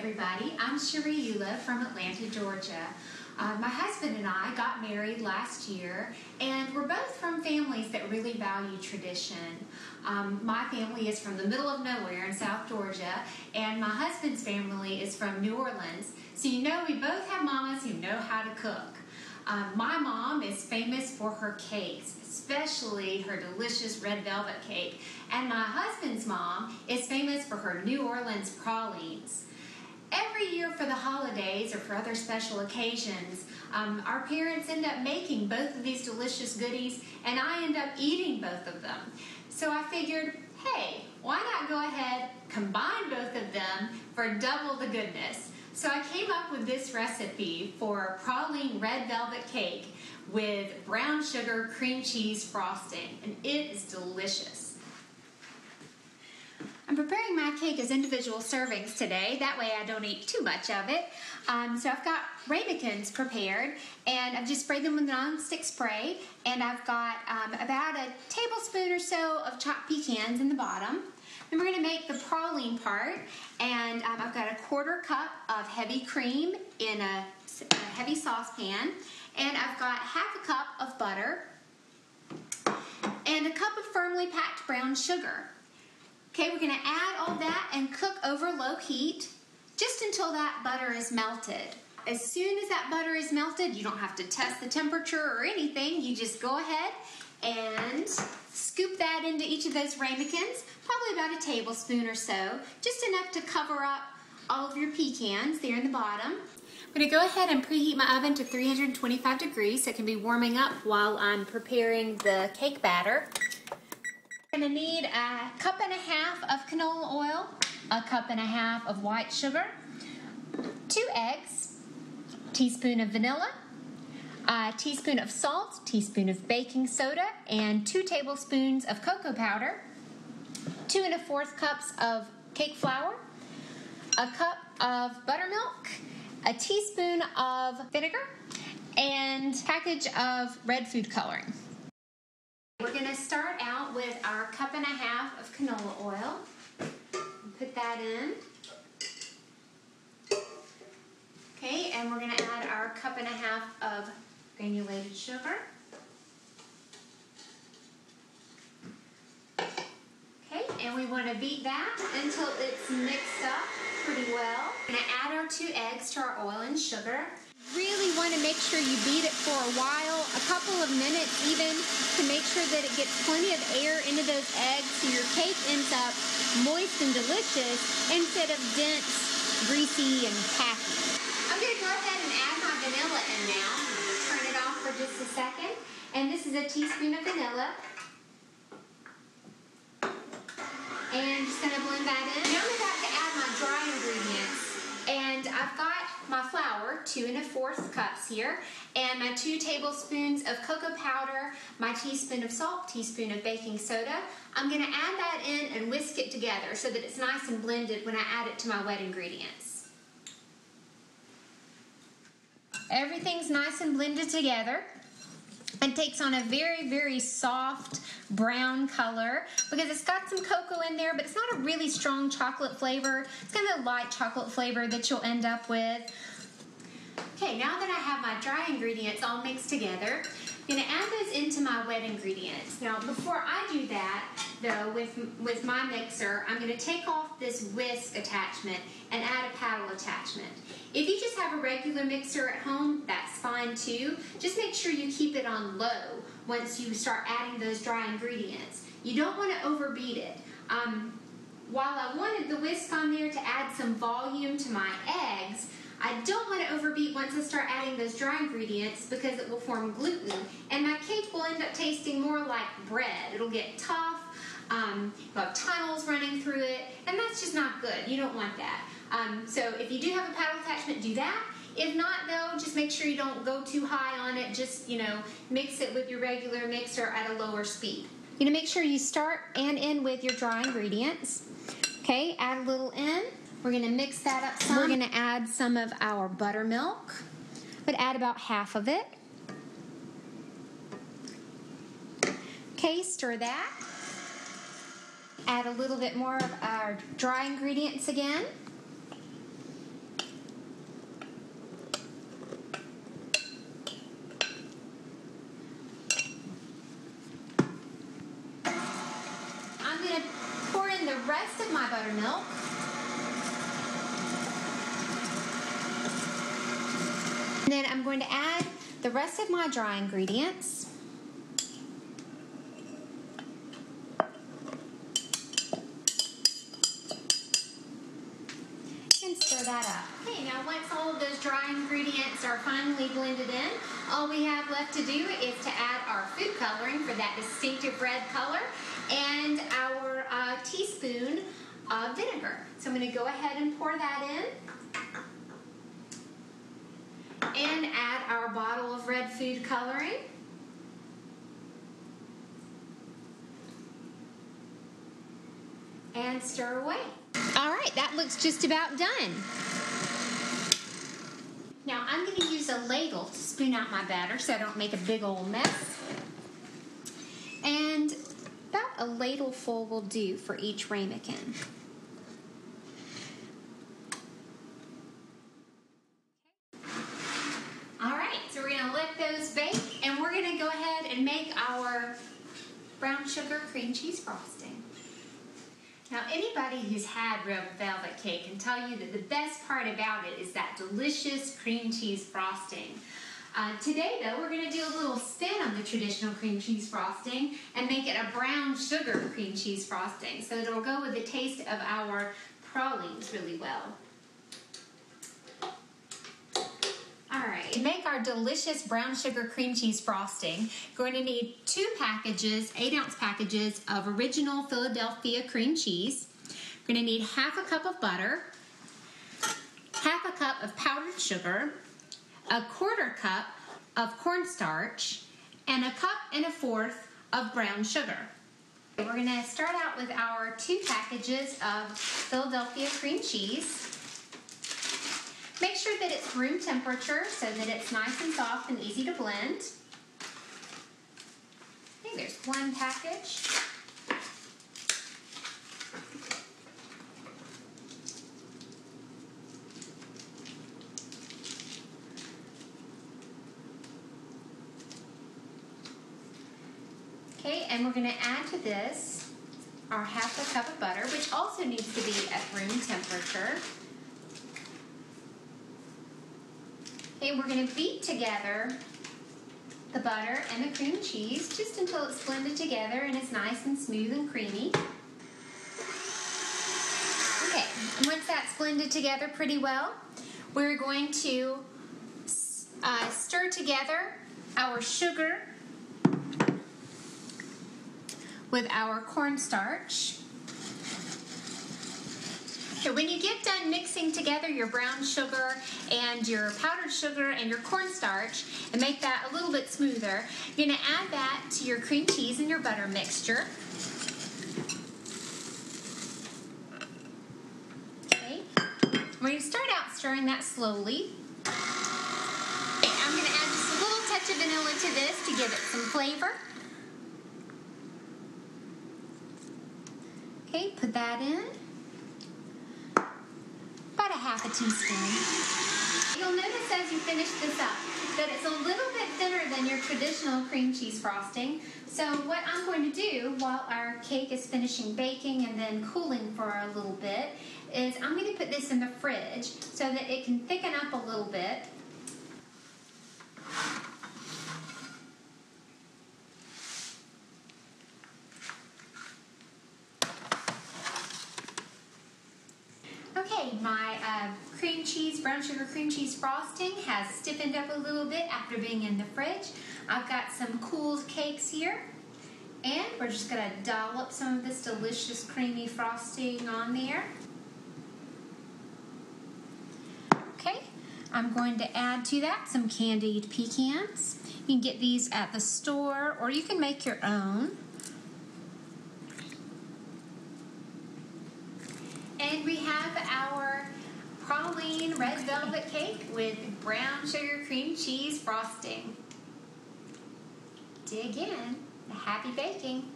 everybody. I'm Cherie Eula from Atlanta, Georgia. My husband and I got married last year, and we're both from families that really value tradition. My family is from the middle of nowhere in South Georgia, and my husband's family is from New Orleans. So you know we both have mamas who know how to cook. My mom is famous for her cakes, especially her delicious red velvet cake. And my husband's mom is famous for her New Orleans pralines. Every year for the holidays or for other special occasions, our parents end up making both of these delicious goodies, and I end up eating both of them. So I figured, hey, why not go ahead, combine both of them for double the goodness? So I came up with this recipe for praline red velvet cake with brown sugar cream cheese frosting, and it is delicious. I'm preparing my cake as individual servings today, that way I don't eat too much of it. So I've got ramekins prepared, and I've just sprayed them with non-stick spray, and I've got about a tablespoon or so of chopped pecans in the bottom. Then we're going to make the praline part, and I've got a 1/4 cup of heavy cream in a heavy saucepan, and I've got 1/2 cup of butter, and a cup of firmly packed brown sugar. Okay, we're going to add all that and cook over low heat just until that butter is melted. As soon as that butter is melted, you don't have to test the temperature or anything. You just go ahead and scoop that into each of those ramekins, probably about a tablespoon or so, just enough to cover up all of your pecans there in the bottom. I'm going to go ahead and preheat my oven to 325 degrees so it can be warming up while I'm preparing the cake batter. I'm going to need 1.5 cups of canola oil, 1.5 cups of white sugar, 2 eggs, a teaspoon of vanilla, a teaspoon of salt, a teaspoon of baking soda, and 2 tablespoons of cocoa powder, 2 1/4 cups of cake flour, a cup of buttermilk, a teaspoon of vinegar, and a package of red food coloring. We're going to start out with our 1.5 cups of canola oil. Put that in. Okay, and we're going to add our 1.5 cups of granulated sugar. Okay, and we want to beat that until it's mixed up pretty well. We're going to add our 2 eggs to our oil and sugar. Really want to make sure you beat it for a while, a couple of minutes even, to make sure that it gets plenty of air into those eggs so your cake ends up moist and delicious instead of dense, greasy, and tacky. I'm going to go ahead and add my vanilla in now. I'm going to turn it off for just a second. And this is a teaspoon of vanilla. And just going to blend that in. Now I'm about to add my dry ingredients. And I've got my flour, 2 1/4 cups here, and my 2 tablespoons of cocoa powder, my teaspoon of salt, teaspoon of baking soda. I'm going to add that in and whisk it together so that it's nice and blended when I add it to my wet ingredients. Everything's nice and blended together. It takes on a very, very soft brown color because it's got some cocoa in there, but it's not a really strong chocolate flavor. It's kind of a light chocolate flavor that you'll end up with. Okay, now that I have my dry ingredients all mixed together, I'm going to add those into my wet ingredients. Now, before I do that, though, with my mixer, I'm going to take off this whisk attachment and add a paddle attachment. If you just have a regular mixer at home, that's fine too. Just make sure you keep it on low once you start adding those dry ingredients. You don't want to overbeat it. While I wanted the whisk on there to add some volume to my eggs, I don't want to overbeat once I start adding those dry ingredients because it will form gluten, and my cake will end up tasting more like bread. It'll get tough, you'll have tunnels running through it, and that's just not good. You don't want that. So if you do have a paddle attachment, do that. If not, though, just make sure you don't go too high on it. Just, mix it with your regular mixer at a lower speed. You're going to make sure you start and end with your dry ingredients. Okay, add a little in. We're going to mix that up some. We're going to add some of our buttermilk. But add about half of it. Okay, stir that. Add a little bit more of our dry ingredients again. buttermilk. And then I'm going to add the rest of my dry ingredients. And stir that up. Okay, now once all of those dry ingredients are finally blended in, all we have left to do is to add our food coloring for that distinctive red color and our teaspoon of vinegar. So I'm going to go ahead and pour that in. And add our bottle of red food coloring. And stir away. All right, that looks just about done. Now I'm going to use a ladle to spoon out my batter so I don't make a big old mess. And about a ladle full will do for each ramekin. So we're going to let those bake, and we're going to go ahead and make our brown sugar cream cheese frosting. Now, anybody who's had red velvet cake can tell you that the best part about it is that delicious cream cheese frosting. Today, though, we're going to do a little spin on the traditional cream cheese frosting and make it a brown sugar cream cheese frosting, so it'll go with the taste of our pralines really well. Alright, to make our delicious brown sugar cream cheese frosting, you're going to need 2 packages, 8-ounce packages of original Philadelphia cream cheese. You're going to need half a cup of butter, half a cup of powdered sugar, a 1/4 cup of cornstarch, and a 1 1/4 of brown sugar. We're going to start out with our 2 packages of Philadelphia cream cheese. Make sure that it's room temperature so that it's nice and soft and easy to blend. Okay, there's 1 package. Okay, and we're going to add to this our half a cup of butter, which also needs to be at room temperature. Okay, we're going to beat together the butter and the cream cheese just until it's blended together and it's nice and smooth and creamy. Okay, and once that's blended together pretty well, we're going to stir together our sugar with our cornstarch. Okay, when you get done mixing together your brown sugar and your powdered sugar and your cornstarch and make that a little bit smoother, you're going to add that to your cream cheese and your butter mixture. Okay, we're going to start out stirring that slowly. Okay, I'm going to add just a little touch of vanilla to this to give it some flavor. Okay, put that in. About a half a teaspoon. You'll notice as you finish this up that it's a little bit thinner than your traditional cream cheese frosting. So what I'm going to do while our cake is finishing baking and then cooling for a little bit is I'm going to put this in the fridge so that it can thicken up a little bit. Okay, my brown sugar cream cheese frosting has stiffened up a little bit after being in the fridge. I've got some cooled cakes here, and we're just going to dollop some of this delicious creamy frosting on there. Okay, I'm going to add to that some candied pecans. You can get these at the store, or you can make your own. And we have our praline red velvet cake with brown sugar cream cheese frosting. Dig in. Happy baking!